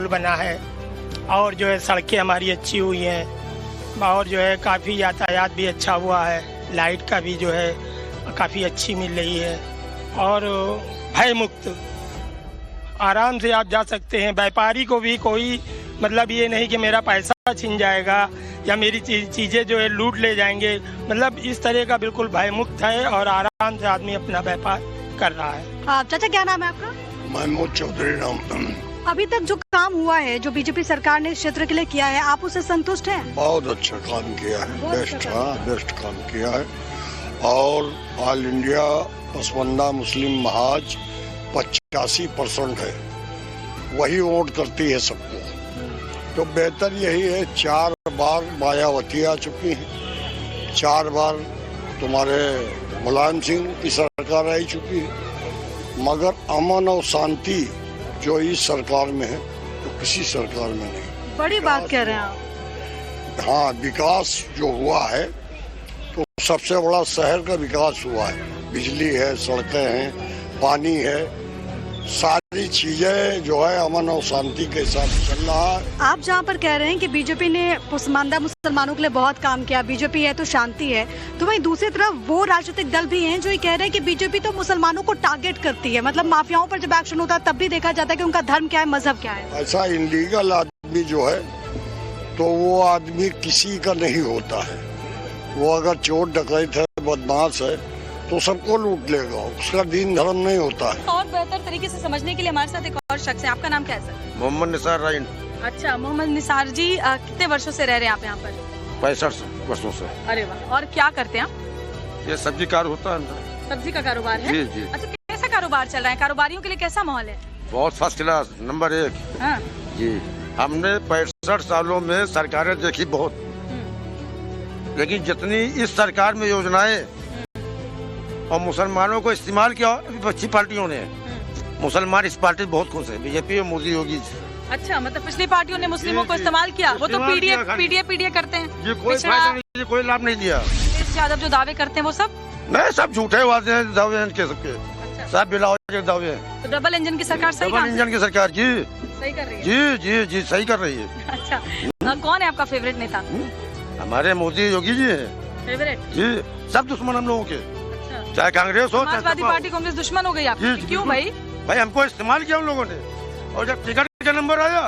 बना है और जो है सड़कें हमारी अच्छी हुई हैं और जो है काफ़ी यातायात भी अच्छा हुआ है, लाइट का भी जो है काफ़ी अच्छी मिल रही है और भय मुक्त आराम से आप जा सकते हैं। व्यापारी को भी कोई मतलब ये नहीं कि मेरा पैसा छिन जाएगा या मेरी चीज़ें जो है लूट ले जाएंगे, मतलब इस तरह का बिल्कुल भय मुक्त है और आराम से आदमी अपना व्यापार कर रहा है। चाचा क्या नाम है आपका? महमूद चौधरी नाम। अभी तक जो काम हुआ है, जो बीजेपी सरकार ने इस क्षेत्र के लिए किया है, आप उससे संतुष्ट हैं? बहुत अच्छा काम किया है, बेस्ट काम किया है और ऑल इंडिया पसमानदा मुस्लिम महाज 85% है, वही वोट करती है सबको। तो बेहतर यही है, 4 बार मायावती आ चुकी है, 4 बार तुम्हारे मुलायम सिंह की सरकार आई चुकी है, मगर अमन और शांति जो इस सरकार में है तो किसी सरकार में नहीं। बड़ी बात कह रहे हैं आप। हाँ, विकास जो हुआ है तो सबसे बड़ा शहर का विकास हुआ है, बिजली है, सड़कें हैं, पानी है, सारी चीजें जो है अमन और शांति के साथ चल रहा है। आप जहाँ पर कह रहे हैं कि बीजेपी ने पसमानदा मुसलमानों के लिए बहुत काम किया, बीजेपी है तो शांति है, तो वहीं दूसरी तरफ वो राजनीतिक दल भी हैं जो ये कह रहे हैं कि बीजेपी तो मुसलमानों को टारगेट करती है, मतलब माफियाओं पर जब एक्शन होता है तब भी देखा जाता है कि उनका धर्म क्या है, मजहब क्या है। ऐसा इनलीगल आदमी जो है तो वो आदमी किसी का नहीं होता है, वो अगर चोर डकैत है, बदमाश है तो सबको लूट लेगा, उसका दीन धर्म नहीं होता है। और बेहतर तरीके से समझने के लिए हमारे साथ एक और शख्स है, आपका नाम क्या है सर? मोहम्मद निसार राइन। अच्छा, मोहम्मद निसार जी, कितने वर्षों से रह रहे हैं आप यहाँ पर? 65 वर्षों से। अरे वाह, और क्या करते हैं आप? ये सब्जी कार होता है। सब्जी का कारोबार है? जी जी। अच्छा, कैसा कारोबार चल रहा है? कारोबारियों के लिए कैसा माहौल है? बहुत फर्स्ट क्लास, नंबर 1। हाँ। जी, हमने 65 सालों में सरकारें देखी बहुत, लेकिन जितनी इस सरकार में योजनाएं और मुसलमानों को इस्तेमाल किया अच्छी पार्टियों ने, मुसलमान इस पार्टी बहुत खुश है, बीजेपी और मोदी योगी। अच्छा, मतलब पिछली पार्टियों ने मुस्लिमों को इस्तेमाल किया, वो तो पीडीए करते हैं। ये कोई फायदा नहीं, कोई लाभ नहीं दिया। यादव जो दावे करते हैं वो सब नहीं, सब झूठे वादे हैं, दावे हैं इनके सबके। अच्छा। सब बिलावज दावे हैं। तो डबल इंजन की सरकार सही डबल इंजन की सरकार जी सही कर रही है। जी जी जी सही कर रही है। अच्छा, कौन है आपका फेवरेट नेता? हमारे मोदी योगी जी है फेवरेट जी। सब दुश्मन हम लोगों के, चाहे कांग्रेस हो, समाजवादी पार्टी कांग्रेस दुश्मन हो गई आपकी, क्यों भाई? भाई हमको इस्तेमाल किया उन लोगों ने, और जब टिकट का नंबर आया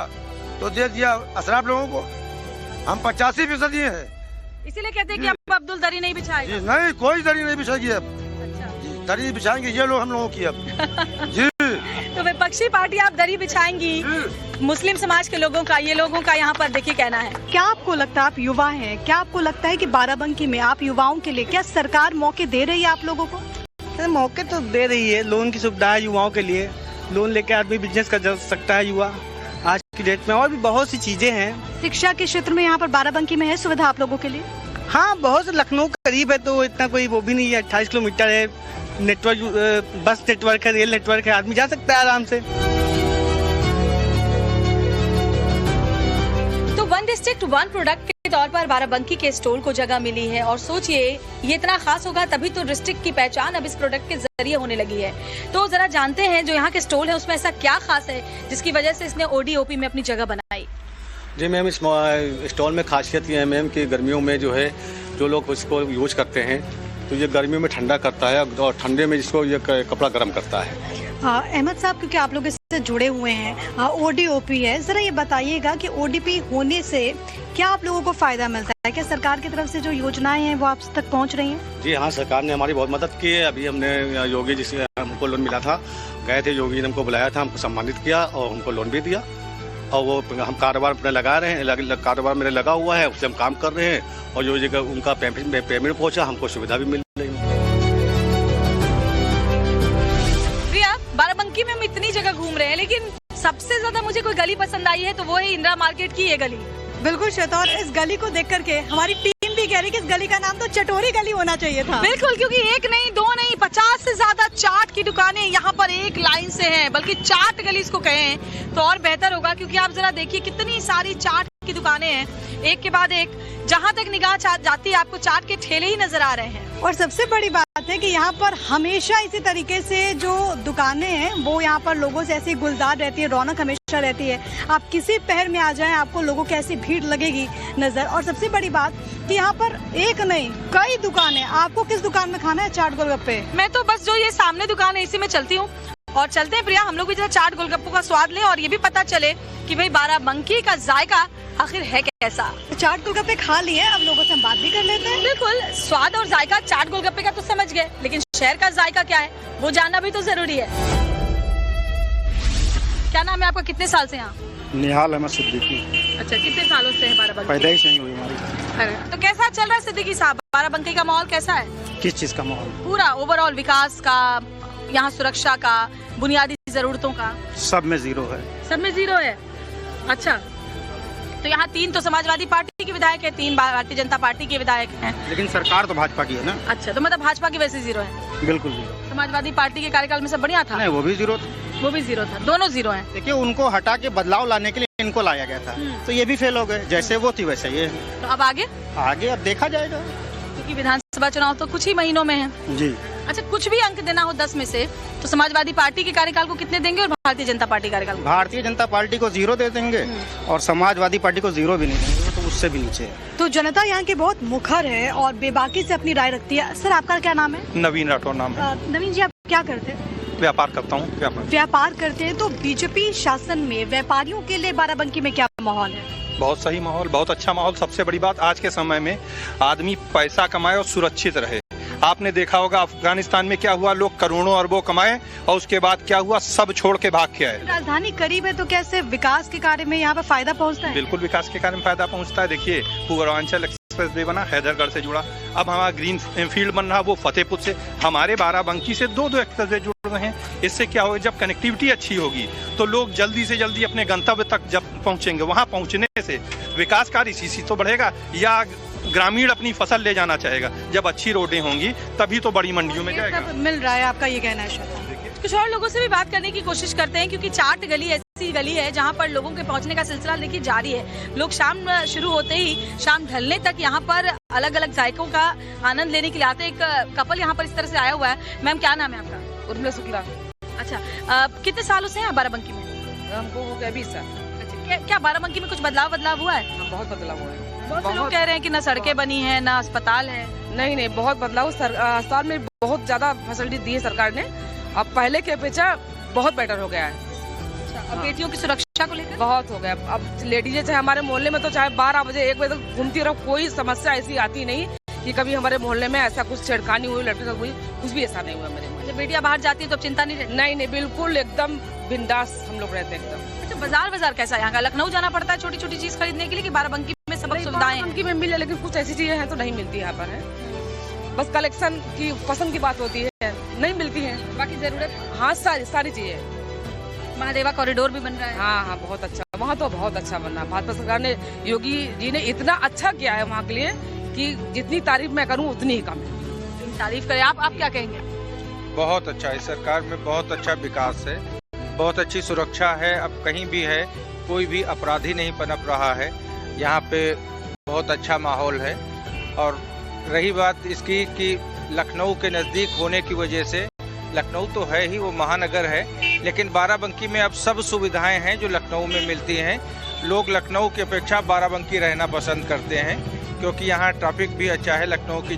तो दे दिया अशराफ लोगों को। हम 85% हैं, इसीलिए कहते हैं कि अब अब्दुल दरी नहीं बिछाएगा। नहीं, कोई दरी नहीं बिछाएगी अब। अच्छा, दरी बिछाएंगे ये लोग हम लोगों की अब। जी। तो विपक्षी पार्टी आप दरी बिछाएंगी मुस्लिम समाज के लोगों का, ये लोगों का यहाँ पर देखिए कहना है। क्या आपको लगता है, आप युवा हैं, क्या आपको लगता है कि बाराबंकी में आप युवाओं के लिए क्या सरकार मौके दे रही है आप लोगों को? मौके तो दे रही है, लोन की सुविधा है युवाओं के लिए, लोन लेके आदमी बिजनेस कर सकता है युवा आज की डेट में, और भी बहुत सी चीजें हैं। शिक्षा के क्षेत्र में यहाँ पर बाराबंकी में है सुविधा आप लोगों के लिए? हाँ, बहुत से, लखनऊ करीब है तो इतना कोई वो भी नहीं है, 28 किलोमीटर है, नेटवर्क, बस नेटवर्क है, रेल नेटवर्क है, आदमी जा सकता है आराम से। तो वन डिस्ट्रिक्ट वन प्रोडक्ट के तौर पर बाराबंकी के स्टॉल को जगह मिली है, और सोचिए ये इतना खास होगा तभी तो डिस्ट्रिक्ट की पहचान अब इस प्रोडक्ट के जरिए होने लगी है। तो जरा जानते हैं जो यहाँ के स्टॉल है उसमें ऐसा क्या खास है जिसकी वजह से इसने ओडीओपी में अपनी जगह बनाई। जी मैम, इस स्टॉल में खासियत ये है मैम कि गर्मियों में जो है जो लोग इसको यूज करते हैं तो ये गर्मियों में ठंडा करता है और ठंडे में जिसको ये कपड़ा गर्म करता है। अहमद साहब, क्योंकि आप लोग इससे जुड़े हुए हैं, ओडीओपी है, जरा ये बताइएगा कि ओडीपी होने से क्या आप लोगों को फायदा मिलता है? क्या सरकार की तरफ से जो योजनाएं हैं वो आप तक पहुंच रही हैं? जी हाँ, सरकार ने हमारी बहुत मदद की है। अभी हमने योगी जी से हमको लोन मिला था, गए थे, योगी ने हमको बुलाया था, हमको सम्मानित किया और हमको लोन भी दिया, और वो हम कारोबार अपने लगा रहे हैं, कारोबार मेरे लगा हुआ है, उससे हम काम कर रहे हैं, और जो जगह उनका पेमेंट पहुंचा हमको सुविधा भी मिल रही है। प्रिया, बाराबंकी में हम इतनी जगह घूम रहे हैं, लेकिन सबसे ज्यादा मुझे कोई गली पसंद आई है तो वो है इंदिरा मार्केट की ये गली। बिल्कुल श्वेता, और इस गली को देख करके हमारी टीम भी कह रही है कि इस गली का नाम तो चटोरी गली होना चाहिए था। बिल्कुल, क्योंकि एक नहीं, दो नहीं, 50 से ज्यादा चाट की दुकानें यहाँ पर एक लाइन से हैं, बल्कि चाट गली इसको कहें तो और बेहतर होगा, क्योंकि आप जरा देखिए कितनी सारी चाट की दुकानें हैं, एक के बाद एक, जहाँ तक निगाह जाती है आपको चाट के ठेले ही नजर आ रहे हैं। और सबसे बड़ी बात बात है कि यहाँ पर हमेशा इसी तरीके से जो दुकानें हैं वो यहाँ पर लोगों से ऐसी गुलजार रहती है, रौनक हमेशा रहती है। आप किसी पहर में आ जाएं, आपको लोगों की ऐसी भीड़ लगेगी नजर। और सबसे बड़ी बात कि यहाँ पर एक नहीं कई दुकानें। आपको किस दुकान में खाना है चाट गोलगप्पे? मैं तो बस जो ये सामने दुकान है इसी में चलती हूँ। और चलते हैं प्रिया, हम लोग भी जरा चाट गोलगप्पों का स्वाद लें और ये भी पता चले कि भाई बाराबंकी का जायका आखिर है कैसा। चाट गोलगप्पे खा लिए, अब लोगों से हम बात भी कर लेते हैं। बिल्कुल, स्वाद और जायका चाट गोलगप्पे का तो समझ गए, लेकिन शहर का जायका क्या है वो जानना भी तो जरूरी है। क्या नाम है आपका, कितने साल से यहाँ? निहाल अहमद सिद्दीकी। अच्छा, कितने सालों से है बाराबंकी? पैदाइश नहीं हुई हमारी। अरे, तो कैसा चल रहा है सिद्दीकी साहब, बाराबंकी का माहौल कैसा है? किस चीज का माहौल? पूरा ओवरऑल विकास का, यहाँ सुरक्षा का, बुनियादी जरूरतों का। सब में जीरो है। सब में जीरो है। अच्छा, तो यहाँ 3 तो समाजवादी पार्टी के विधायक है, 3 भारतीय जनता पार्टी के विधायक हैं। लेकिन सरकार तो भाजपा की है ना। अच्छा, तो मतलब भाजपा की वैसे जीरो है? बिल्कुल जीरो। समाजवादी पार्टी के कार्यकाल में सब बढ़िया था? नहीं, वो भी जीरो था। वो भी जीरो था, दोनों जीरो हैं। देखिए, उनको हटा के बदलाव लाने के लिए इनको लाया गया था, तो ये भी फेल हो गए। जैसे वो थी वैसे ये। तो अब आगे अब देखा जाएगा, क्योंकि विधानसभा चुनाव तो कुछ ही महीनों में है। जी। अच्छा, कुछ भी अंक देना हो 10 में से तो समाजवादी पार्टी के कार्यकाल को कितने देंगे और भारतीय जनता पार्टी कार्यकाल को? भारतीय जनता पार्टी को 0 दे देंगे और समाजवादी पार्टी को 0 भी नहीं देंगे, तो उससे भी नीचे है। तो जनता यहाँ की बहुत मुखर है और बेबाकी से अपनी राय रखती है। सर, आपका क्या नाम है? नवीन राठौर नाम है। नवीन जी, आप क्या करते हैं? व्यापार करता हूँ। व्यापार करते हैं। तो बीजेपी शासन में व्यापारियों के लिए बाराबंकी में क्या माहौल है? बहुत सही माहौल, बहुत अच्छा माहौल। सबसे बड़ी बात, आज के समय में आदमी पैसा कमाए और सुरक्षित रहे। आपने देखा होगा अफगानिस्तान में क्या हुआ, लोग करोड़ों अरबों कमाए और उसके बाद क्या हुआ, सब छोड़ के भाग के आए। राजधानी करीब है तो कैसे विकास के कार्य में यहाँ पर फायदा पहुँचता है? बिल्कुल, विकास के कार्य में फायदा पहुँचता है। देखिए, पूर्वांचल एक्सप्रेस वे बना, हैदरगढ़ से जुड़ा। अब हमारा ग्रीन फील्ड बन रहा, वो फतेहपुर से। हमारे बाराबंकी से 2 एक्सप्रेस वे जुड़ रहे हैं। इससे क्या होगा, जब कनेक्टिविटी अच्छी होगी तो लोग जल्दी से जल्दी अपने गंतव्य तक जब पहुँचेंगे, वहाँ पहुँचने से विकास कार्य इसी तो बढ़ेगा। या ग्रामीण अपनी फसल ले जाना चाहेगा, जब अच्छी रोडें होंगी तभी तो बड़ी मंडियों में जाएगा। मिल रहा है, आपका ये कहना है? कुछ और लोगों से भी बात करने की कोशिश करते हैं, क्योंकि चाट गली ऐसी गली है जहां पर लोगों के पहुंचने का सिलसिला देखिए जारी है। लोग शाम शुरू होते ही शाम ढलने तक यहाँ पर अलग अलग जायकों का आनंद लेने के लिए आते हैं। एक कपल यहाँ पर इस तरह से आया हुआ है। मैम, क्या नाम है आपका? उर्मिला शुक्ला। अच्छा, कितने सालों से हैं बाराबंकी में? हमको हो गया 20 साल। अच्छा, क्या बाराबंकी में कुछ बदलाव हुआ है? बहुत बदलाव हुआ है। बहुत से लोग कह रहे हैं कि न सड़कें बनी है, न अस्पताल है। नहीं, बहुत बदलाव। अस्पताल में बहुत ज्यादा फैसिलिटी दी है सरकार ने। अब पहले के अपेक्षा बहुत बेटर हो गया है। अब बेटियों की सुरक्षा को लेकर बहुत हो गया। अब लेडीज चाहे हमारे मोहल्ले में तो चाहे 12 बजे 1 बजे तक घूमती रहो, कोई समस्या ऐसी आती नहीं कि कभी हमारे मोहल्ले में ऐसा कुछ छेड़खानी हुई, लड़के का हुई, कुछ भी ऐसा नहीं हुआ मेरे मोहल्ले। जब बेटियां बाहर जाती है तो चिंता नहीं रहती? नहीं, बिल्कुल एकदम बिंदास हम लोग रहते हैं एकदम। अच्छा, बाजार कैसा है यहाँ का? लखनऊ जाना पड़ता है छोटी छोटी चीज खरीदने के लिए कि बाराबंकी में सब सुविधाएं हैं? बाराबंकी में मिले, लेकिन कुछ ऐसी चीजें हैं तो नहीं मिलती यहाँ पर है। बस कलेक्शन की पसंद की बात होती है, नहीं मिलती है। बाकी जरूरत? हाँ, सारी चीजें। महादेवा कॉरिडोर भी बन रहा है। हाँ, बहुत अच्छा। वहाँ तो बहुत अच्छा बन रहा है। भाजपा सरकार ने, योगी जी ने इतना अच्छा किया है वहाँ के लिए कि जितनी तारीफ मैं करूँ उतनी ही कम है। तारीफ करें आप क्या कहेंगे? बहुत अच्छा है, सरकार में बहुत अच्छा विकास है, बहुत अच्छी सुरक्षा है। अब कहीं भी है, कोई भी अपराधी नहीं पनप रहा है। यहाँ पे बहुत अच्छा माहौल है। और रही बात इसकी कि लखनऊ के नज़दीक होने की वजह से, लखनऊ तो है ही, वो महानगर है, लेकिन बाराबंकी में अब सब सुविधाएं हैं जो लखनऊ में मिलती हैं। लोग लखनऊ की अपेक्षा बाराबंकी रहना पसंद करते हैं, क्योंकि यहाँ ट्रैफिक भी अच्छा है। लखनऊ की